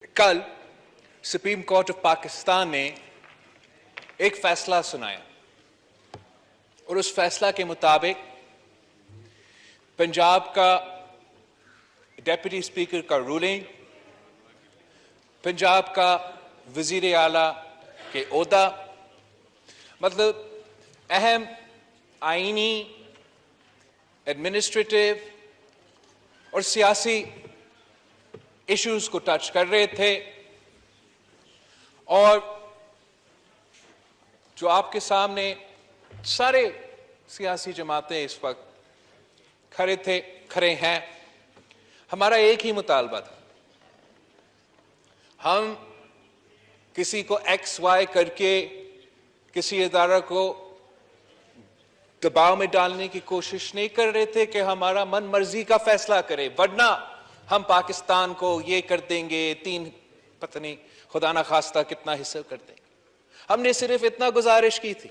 کل supreme court of Pakistan نے ایک فیصلہ سنایا اور اس فیصلہ کے مطابق پنجاب کا ڈیپٹی اسپیکر کا رولنگ، پنجاب کا وزیر اعلیٰ کے عہدہ، مطلب اہم آئینی، ایڈمنسٹریٹو اور سیاسی ایشوز کو ٹچ کر رہے تھے، اور جو آپ کے سامنے سارے سیاسی جماعتیں اس وقت کھڑے ہیں، ہمارا ایک ہی مطالبہ تھا۔ ہم کسی کو ایکس وائی کر کے کسی ادارہ کو دباؤ میں ڈالنے کی کوشش نہیں کر رہے تھے کہ ہمارا من مرضی کا فیصلہ کرے، ورنہ ہم پاکستان کو یہ کر دیں گے، پتہ نہیں خدا نہ خواستہ کتنا حصہ کر دیں گے۔ ہم نے صرف اتنا گزارش کی تھی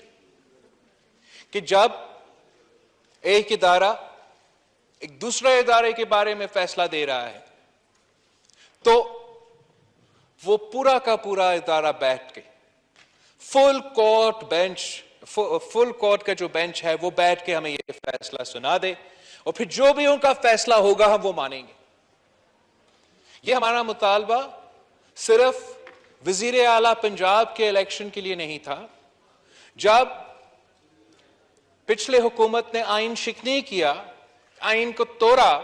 کہ جب ایک ادارہ ایک دوسرے ادارے کے بارے میں فیصلہ دے رہا ہے تو وہ پورا کا پورا ادارہ بیٹھ کے فل کورٹ کا جو بینچ ہے وہ بیٹھ کے ہمیں یہ فیصلہ سنا دے، اور پھر جو بھی ان کا فیصلہ ہوگا ہم وہ مانیں گے۔ یہ ہمارا مطالبہ صرف وزیر اعلیٰ پنجاب کے الیکشن کے لیے نہیں تھا۔ جب پچھلے حکومت نے آئین شکنی کیا، آئین کو توڑا،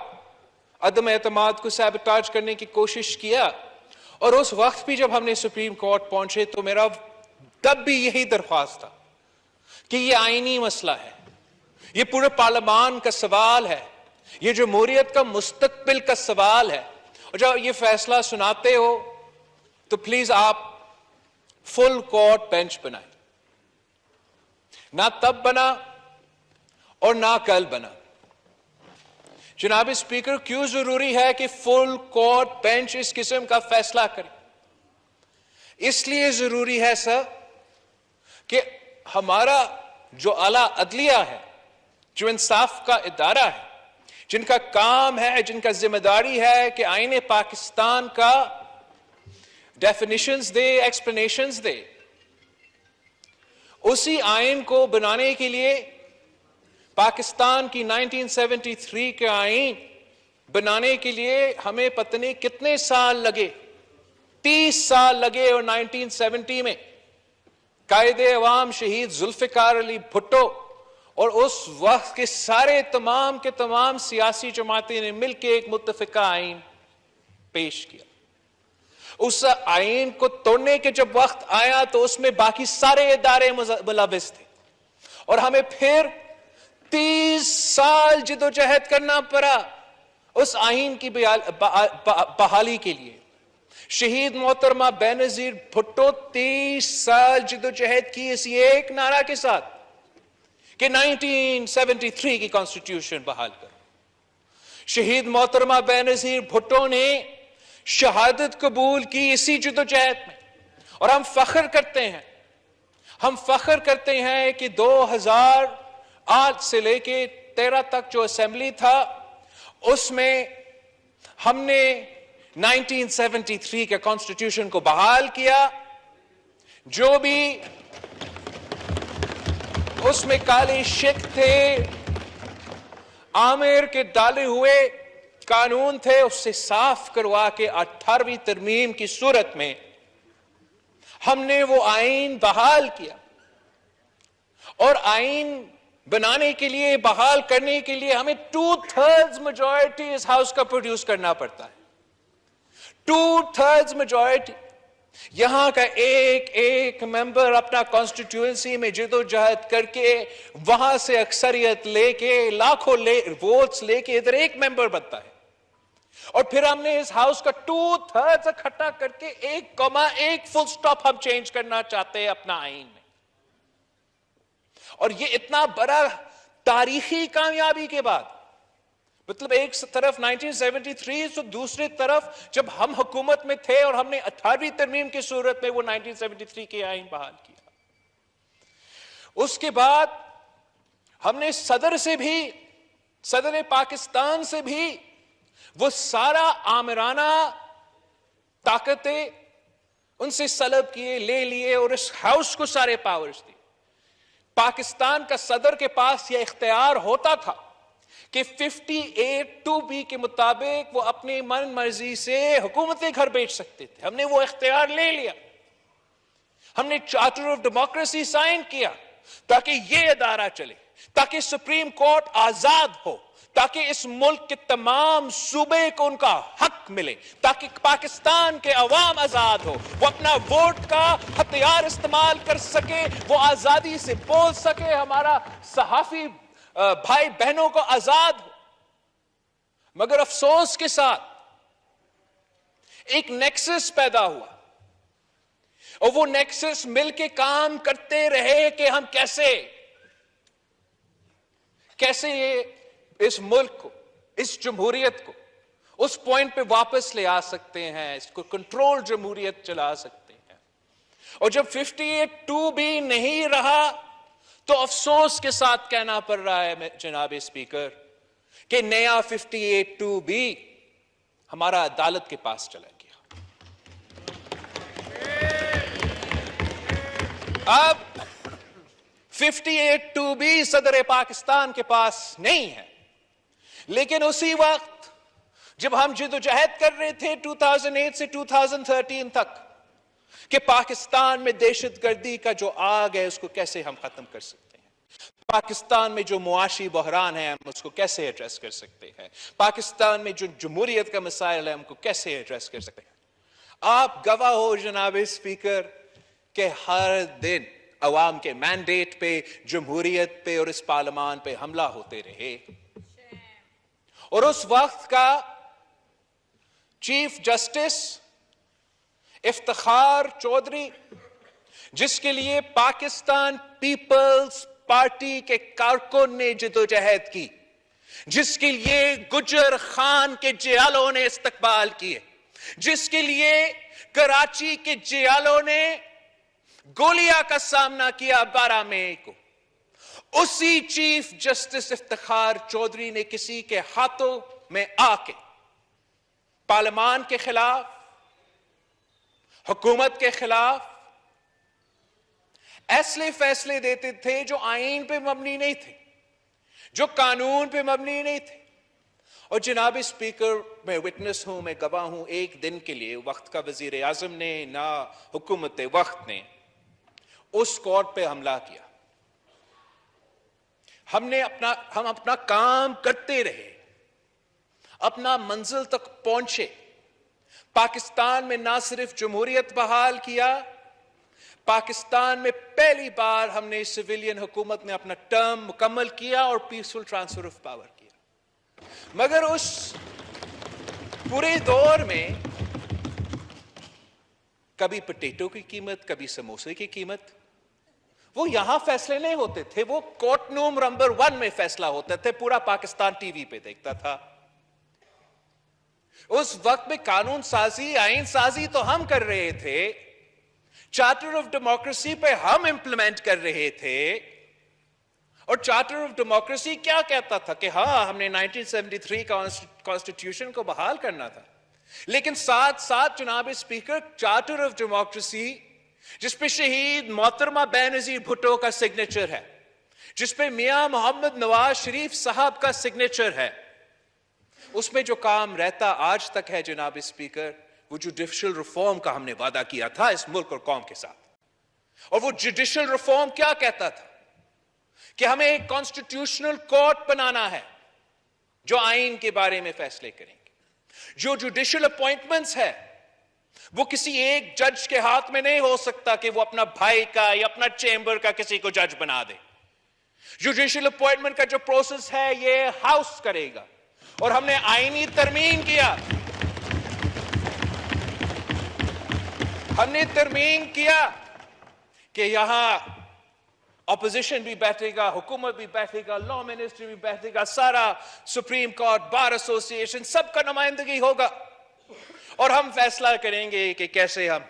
عدم اعتماد کو سیبوٹاج کرنے کی کوشش کیا، اور اس وقت بھی جب ہم نے سپریم کورٹ پہنچے تو میرا تب بھی یہی درخواست تھا کہ یہ آئینی مسئلہ ہے، یہ پورے پارلیمان کا سوال ہے، یہ جمہوریت کا مستقبل کا سوال ہے، اور جب یہ فیصلہ سناتے ہو تو پلیز آپ فل کورٹ بینچ بنائیں۔ نہ تب بنا اور نہ کل بنا۔ جناب اسپیکر، کیوں ضروری ہے کہ فل کورٹ بینچ اس قسم کا فیصلہ کرے؟ اس لیے ضروری ہے سر کہ ہمارا جو اعلیٰ عدلیہ ہے، جو انصاف کا ادارہ ہے، جن کا کام ہے، جن کا ذمہ داری ہے کہ آئین پاکستان کا ڈیفینیشنز دے، ایکسپلینیشنز دے، اسی آئین کو بنانے کے لیے پاکستان کی 1973 کے آئین بنانے کے لیے ہمیں پتہ نہیں کتنے سال لگے، 30 سال لگے، اور 1970 میں قائد عوام شہید ذوالفقار علی بھٹو اور اس وقت کے سارے تمام کے تمام سیاسی جماعتیں نے مل کے ایک متفقہ آئین پیش کیا۔ اس آئین کو توڑنے کے جب وقت آیا تو اس میں باقی سارے ادارے ملوث تھے، اور ہمیں پھر 30 سال جدوجہد کرنا پڑا اس آئین کی بحالی کے لیے۔ شہید محترمہ بینظیر بھٹو 30 سال جدوجہد کی اسی ایک نعرہ کے ساتھ کہ 1973 کی کانسٹیٹیوشن بحال کرو۔ شہید محترمہ بینظیر بھٹو نے شہادت قبول کی اسی جدوجہد میں، اور ہم فخر کرتے ہیں کہ 2008 سے لے کے 13 تک جو اسمبلی تھا اس میں ہم نے 1973 کے کانسٹیٹیوشن کو بحال کیا۔ جو بھی اس میں کالے شک تھے، آمر کے ڈالے ہوئے قانون تھے، اس سے صاف کروا کے 18ویں ترمیم کی صورت میں ہم نے وہ آئین بحال کیا۔ اور آئین بنانے کے لیے، بحال کرنے کے لیے ہمیں 2/3 میجورٹی اس ہاؤس کا پروڈیوس کرنا پڑتا ہے۔ 2/3 میجورٹی۔ یہاں کا ایک ممبر اپنا کانسٹیٹیوئنسی میں جدوجہد کر کے وہاں سے اکثریت لے کے لاکھوں ووٹس لے کے ادھر ایک ممبر بنتا ہے، اور پھر ہم نے اس ہاؤس کا 2/3 اکٹھا کر کے 1 فل سٹاپ ہم چینج کرنا چاہتے ہیں اپنا آئین میں۔ اور یہ اتنا بڑا تاریخی کامیابی کے بعد، مطلب ایک طرف 1973 تو دوسری طرف جب ہم حکومت میں تھے اور ہم نے 18ویں ترمیم کی صورت میں وہ 1973 کے آئین بحال کیا۔ اس کے بعد ہم نے صدر پاکستان سے بھی وہ سارا آمرانہ طاقتیں ان سے سلب کیے، لے لیے اور اس ہاؤس کو سارے پاورز دیے۔ پاکستان کا صدر کے پاس یہ اختیار ہوتا تھا کہ 58(2)B کے مطابق وہ اپنی من مرضی سے حکومتیں گھر بیچ سکتے تھے۔ ہم نے وہ اختیار لے لیا، ہم نے چارٹر آف ڈیموکریسی سائن کیا تاکہ یہ ادارہ چلے، تاکہ سپریم کورٹ آزاد ہو، تاکہ اس ملک کے تمام صوبے کو ان کا حق ملے، تاکہ پاکستان کے عوام آزاد ہو، وہ اپنا ووٹ کا ہتھیار استعمال کر سکے، وہ آزادی سے بول سکے، ہمارا صحافی بھائی بہنوں کو آزاد ہو۔ مگر افسوس کے ساتھ ایک نیکسس پیدا ہوا، اور وہ نیکسس مل کے کام کرتے رہے کہ ہم کیسے یہ اس ملک کو، اس جمہوریت کو اس پوائنٹ پہ واپس لے آ سکتے ہیں، اس کو کنٹرول جمہوریت چلا سکتے ہیں۔ اور جب 58(2)B نہیں رہا تو افسوس کے ساتھ کہنا پڑ رہا ہے جناب اسپیکر کہ نیا 58(2)B ہمارا عدالت کے پاس چلا گیا۔ اب 58(2)B صدر پاکستان کے پاس نہیں ہے، لیکن اسی وقت جب ہم جدوجہد کر رہے تھے 2008 سے 2013 تک کہ پاکستان میں دہشت گردی کا جو آگ ہے اس کو کیسے ہم ختم کر سکتے ہیں، پاکستان میں جو معاشی بحران ہے ہم اس کو کیسے ایڈریس کر سکتے ہیں، پاکستان میں جو جمہوریت کا مسائل ہے ہم کو کیسے ایڈریس کر سکتے ہیں، آپ گواہ ہو جناب اسپیکر کہ ہر دن عوام کے مینڈیٹ پہ، جمہوریت پہ اور اس پارلیمان پہ حملہ ہوتے رہے۔ اور اس وقت کا چیف جسٹس افتخار چودھری، جس کے لیے پاکستان پیپلز پارٹی کے کارکن نے جدوجہد کی، جس کے لیے گجر خان کے جیالوں نے استقبال کیے، جس کے لیے کراچی کے جیالوں نے گولیاں کا سامنا کیا 12 مئی کو، اسی چیف جسٹس افتخار چودھری نے کسی کے ہاتھوں میں آ کے پارلیمان کے خلاف، حکومت کے خلاف ایسے فیصلے دیتے تھے جو آئین پہ مبنی نہیں تھے، جو قانون پہ مبنی نہیں تھے۔ اور جناب اسپیکر میں وٹنس ہوں، میں گواہ ہوں، ایک دن کے لیے وقت کا وزیر اعظم نے نہ حکومت وقت نے اس کورٹ پہ حملہ کیا۔ ہم اپنا کام کرتے رہے، اپنا منزل تک پہنچے، پاکستان میں نہ صرف جمہوریت بحال کیا، پاکستان میں پہلی بار ہم نے سویلین حکومت نے اپنا ٹرم مکمل کیا اور پیسفل ٹرانسفر آف پاور کیا۔ مگر اس پورے دور میں کبھی پوٹیٹو کی قیمت، کبھی سموسے کی قیمت، وہ یہاں فیصلے نہیں ہوتے تھے، وہ کورٹ روم نمبر 1 میں فیصلہ ہوتا تھے، پورا پاکستان ٹی وی پہ دیکھتا تھا۔ اس وقت میں قانون سازی، آئین سازی تو ہم کر رہے تھے، چارٹر آف ڈیموکریسی پہ ہم امپلیمنٹ کر رہے تھے، اور چارٹر آف ڈیموکریسی کیا کہتا تھا کہ ہاں ہم نے 1973 کانسٹیٹیوشن کو بحال کرنا تھا، لیکن ساتھ ساتھ جناب اسپیکر چارٹر آف ڈیموکریسی جس پہ شہید محترمہ بے نظیر بھٹو کا سگنیچر ہے، جس پہ میاں محمد نواز شریف صاحب کا سگنیچر ہے، اس میں جو کام رہتا آج تک ہے جناب اسپیکر، وہ جوڈیشل ریفارم کا ہم نے وعدہ کیا تھا اس ملک اور قوم کے ساتھ۔ اور وہ جوڈیشل ریفارم کیا کہتا تھا کہ ہمیں ایک کانسٹیٹیوشنل کورٹ بنانا ہے جو آئین کے بارے میں فیصلے کریں گے، جو جوڈیشل اپوائنٹمنٹس ہے وہ کسی ایک جج کے ہاتھ میں نہیں ہو سکتا کہ وہ اپنا بھائی کا یا اپنا چیمبر کا کسی کو جج بنا دے۔ جوڈیشل اپوائنٹمنٹ کا جو پروسیس ہے یہ ہاؤس کرے گا، اور ہم نے آئینی ترمیم کیا، ہم نے ترمیم کیا کہ یہاں اپوزیشن بھی بیٹھے گا، حکومت بھی بیٹھے گا، لا منسٹری بھی بیٹھے گا، سارا سپریم کورٹ، بار ایسوسی ایشن، سب کا نمائندگی ہوگا، اور ہم فیصلہ کریں گے کہ کیسے ہم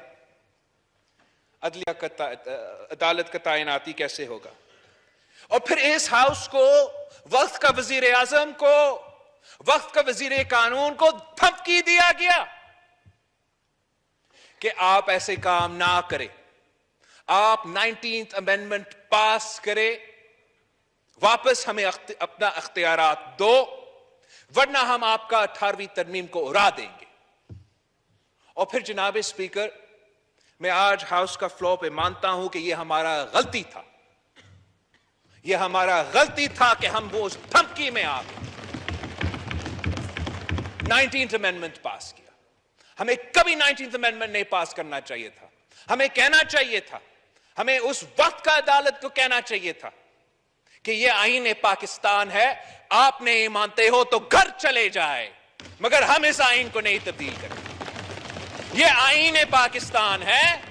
عدالت کا تعیناتی کیسے ہوگا۔ اور پھر اس ہاؤس کو، وقت کا وزیر اعظم کو، وقت کا وزیر قانون کو دھمکی دیا گیا کہ آپ ایسے کام نہ کریں. آپ 19th امینڈمنٹ پاس کریں, واپس ہمیں اپنا اختیارات دو, ورنہ ہم آپ کا 18ویں ترمیم کو اڑا دیں گے. اور پھر جناب اسپیکر, میں آج ہاؤس کا فلور پہ مانتا ہوں کہ یہ ہمارا غلطی تھا, یہ ہمارا غلطی تھا کہ ہم وہ اس دھمکی میں آ گئے. 19th امینڈمنٹ پاس کیا. ہمیں کبھی 19th امینڈمنٹ نہیں پاس کرنا چاہیے تھا. ہمیں کہنا چاہیے تھا, ہمیں اس وقت کا عدالت کو کہنا چاہیے تھا کہ یہ آئین پاکستان ہے, آپ نہیں مانتے ہو تو گھر چلے جائے, مگر ہم اس آئین کو نہیں تبدیل کریں. یہ آئین پاکستان ہے.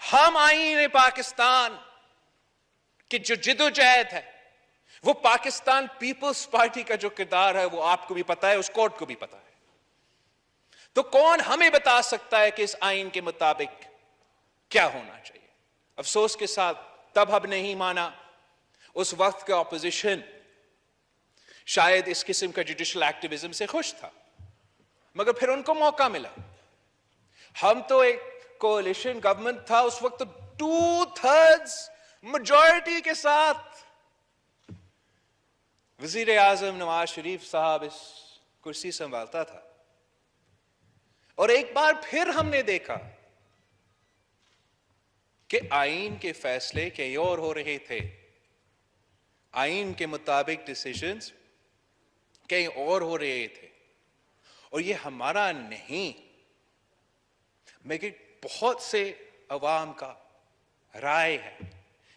ہم آئین پاکستان کی جو جدوجہد ہے, وہ پاکستان پیپلز پارٹی کا جو کردار ہے, وہ آپ کو بھی پتا ہے, اس کورٹ کو بھی پتا ہے. تو کون ہمیں بتا سکتا ہے کہ اس آئین کے مطابق کیا ہونا چاہیے؟ افسوس کے ساتھ تب ہم نہیں مانا. اس وقت کا اپوزیشن شاید اس قسم کا جوڈیشل ایکٹیویزم سے خوش تھا, مگر پھر ان کو موقع ملا. ہم تو ایک کولیشن گورنمنٹ تھا اس وقت, تو 2/3 میجورٹی کے ساتھ وزیر اعظم نواز شریف صاحب اس کرسی سنبھالتا تھا. اور ایک بار پھر ہم نے دیکھا کہ آئین کے فیصلے کئی اور ہو رہے تھے, آئین کے مطابق ڈیسیژنز کئی اور ہو رہے تھے. اور یہ ہمارا نہیں, مگر بہت سے عوام کا رائے ہے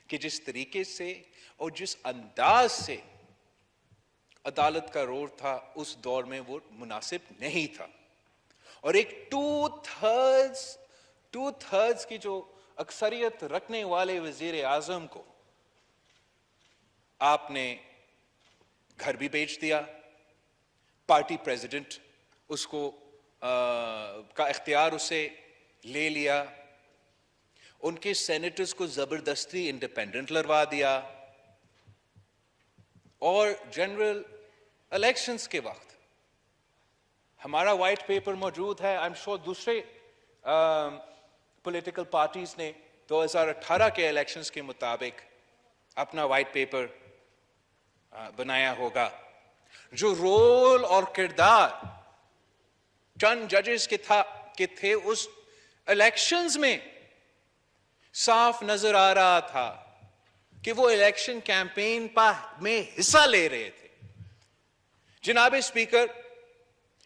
کہ جس طریقے سے اور جس انداز سے عدالت کا رول تھا اس دور میں وہ مناسب نہیں تھا. اور ایک 2/3 کی جو اکثریت رکھنے والے وزیر اعظم کو آپ نے گھر بھی بیچ دیا, پارٹی پریزیڈنٹ اس کو کا اختیار اسے لے لیا, ان کے سینیٹرز کو زبردستی انڈیپینڈنٹ لڑوا دیا, اور جنرل الیکشنز کے وقت ہمارا وائٹ پیپر موجود ہے. آئی ایم شور دوسرے پولیٹیکل پارٹیز نے 2018 کے الیکشنز کے مطابق اپنا وائٹ پیپر بنایا ہوگا. جو رول اور کردار چند ججز کے تھے اس الیکشنز میں, صاف نظر آ رہا تھا کہ وہ الیکشن کیمپین میں حصہ لے رہے تھے. جناب اسپیکر,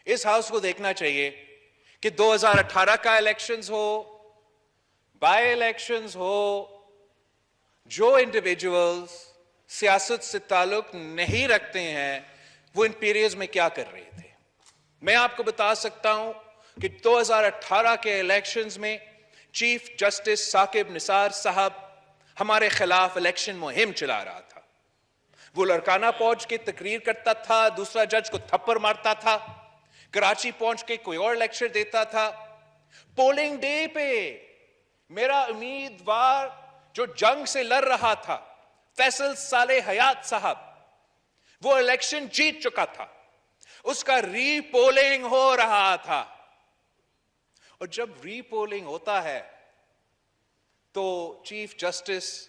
اس ہاؤس کو دیکھنا چاہیے کہ 2018 کا الیکشنز ہو, بائی الیکشنز ہو, جو انڈیویجولز سیاست سے تعلق نہیں رکھتے ہیں وہ ان پیریڈز میں کیا کر رہے تھے. میں آپ کو بتا سکتا ہوں کہ 2018 کے الیکشنز میں چیف جسٹس ثاقب نثار صاحب ہمارے خلاف الیکشن مہم چلا رہا تھا. وہ لڑکانہ پہنچ کے تقریر کرتا تھا, دوسرا جج کو تھپڑ مارتا تھا, کراچی پہنچ کے کوئی اور لیکچر دیتا تھا. پولنگ ڈے پہ میرا امیدوار جو جنگ سے لڑ رہا تھا فیصل صالح حیات صاحب, وہ الیکشن جیت چکا تھا, اس کا ری پولنگ ہو رہا تھا. اور جب ری پولنگ ہوتا ہے تو چیف جسٹس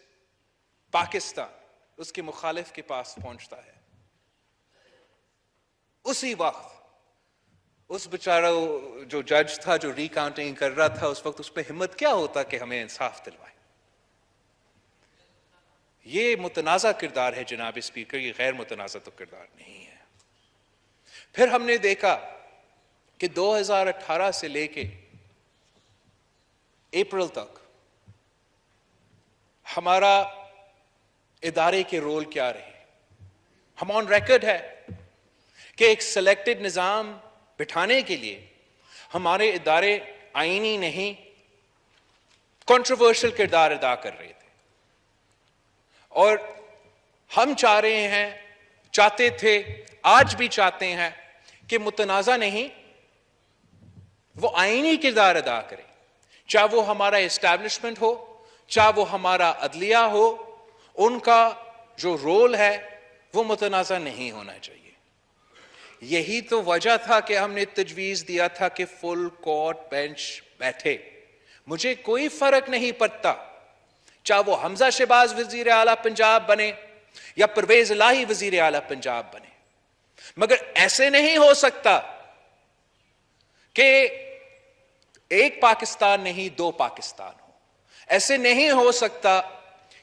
پاکستان اس کے مخالف کے پاس پہنچتا ہے. اسی وقت اس بیچارہ جو جج تھا جو ری کاؤنٹنگ کر رہا تھا, اس وقت اس پہ ہمت کیا ہوتا کہ ہمیں انصاف دلوائے. یہ متنازع کردار ہے جناب اسپیکر, یہ غیر متنازع تو کردار نہیں ہے. پھر ہم نے دیکھا کہ 2018 سے لے کے اپریل تک ہمارا ادارے کے رول کیا رہے. ہم آن ریکارڈ ہے کہ ایک سلیکٹڈ نظام بٹھانے کے لیے ہمارے ادارے آئینی نہیں کنٹروورشل کردار ادا کر رہے تھے. اور ہم چاہتے تھے, آج بھی چاہتے ہیں کہ متنازع نہیں وہ آئینی کردار ادا کرے, چاہے وہ ہمارا اسٹیبلشمنٹ ہو, چاہے وہ ہمارا عدلیہ ہو, ان کا جو رول ہے وہ متنازع نہیں ہونا چاہیے. یہی تو وجہ تھا کہ ہم نے تجویز دیا تھا کہ فل کورٹ بینچ بیٹھے, مجھے کوئی فرق نہیں پڑتا چاہے وہ حمزہ شہباز وزیر اعلیٰ پنجاب بنے یا پرویز الہی وزیر اعلیٰ پنجاب بنے, مگر ایسے نہیں ہو سکتا کہ ایک پاکستان نہیں دو پاکستان ہو. ایسے نہیں ہو سکتا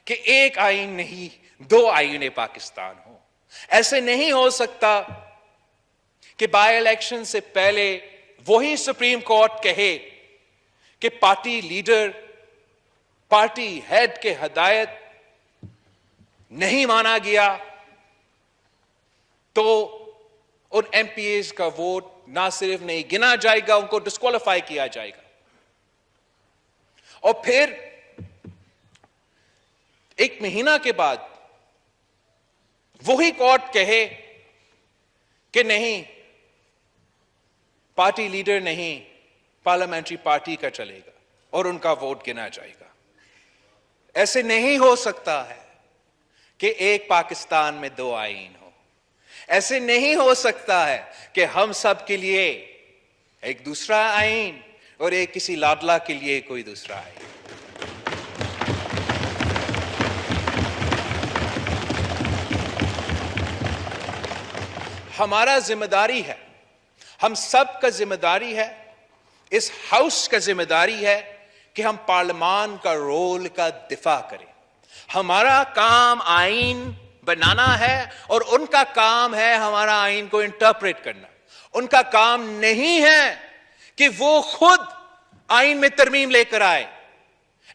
کہ ایک آئین نہیں دو آئین پاکستان ہو. ایسے نہیں ہو سکتا کہ بائی الیکشن سے پہلے وہی سپریم کورٹ کہے کہ پارٹی لیڈر, پارٹی ہیڈ کے ہدایت نہیں مانا گیا تو ان ایم پی ایز کا ووٹ نہ صرف نہیں گنا جائے گا, ان کو ڈسکوالیفائی کیا جائے گا. اور پھر ایک مہینہ کے بعد وہی کورٹ کہے کہ نہیں, پارٹی لیڈر نہیں, پارلیمنٹری پارٹی کا چلے گا اور ان کا ووٹ گنا جائے گا. ایسے نہیں ہو سکتا ہے کہ ایک پاکستان میں دو آئین ہو. ایسے نہیں ہو سکتا ہے کہ ہم سب کے لیے ایک دوسرا آئین اور ایک کسی لاڈلا کے لیے کوئی دوسرا آئین. ہمارا ذمہ داری ہے, ہم سب کا ذمہ داری ہے, اس ہاؤس کا ذمہ داری ہے کہ ہم پارلیمان کا رول کا دفاع کریں. ہمارا کام آئین بنانا ہے اور ان کا کام ہے ہمارا آئین کو انٹرپریٹ کرنا. ان کا کام نہیں ہے کہ وہ خود آئین میں ترمیم لے کر آئے.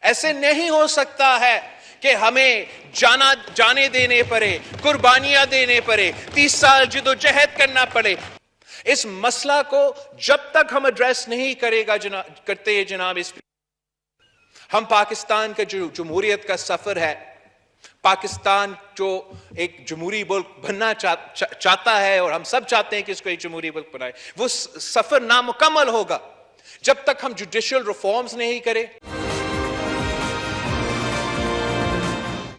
ایسے نہیں ہو سکتا ہے کہ ہمیں جانے دینے پڑے, قربانیاں دینے پڑے, 30 سال جدوجہد کرنا پڑے. اس مسئلہ کو جب تک ہم ایڈریس نہیں کرتے جناب ہم پاکستان کا جو جمہوریت کا سفر ہے, پاکستان جو ایک جمہوری ملک بننا چاہتا ہے اور ہم سب چاہتے ہیں کہ اس کو ایک جمہوری ملک بنائے, وہ سفر نامکمل ہوگا جب تک ہم جوڈیشل ریفارمز نہیں کریں.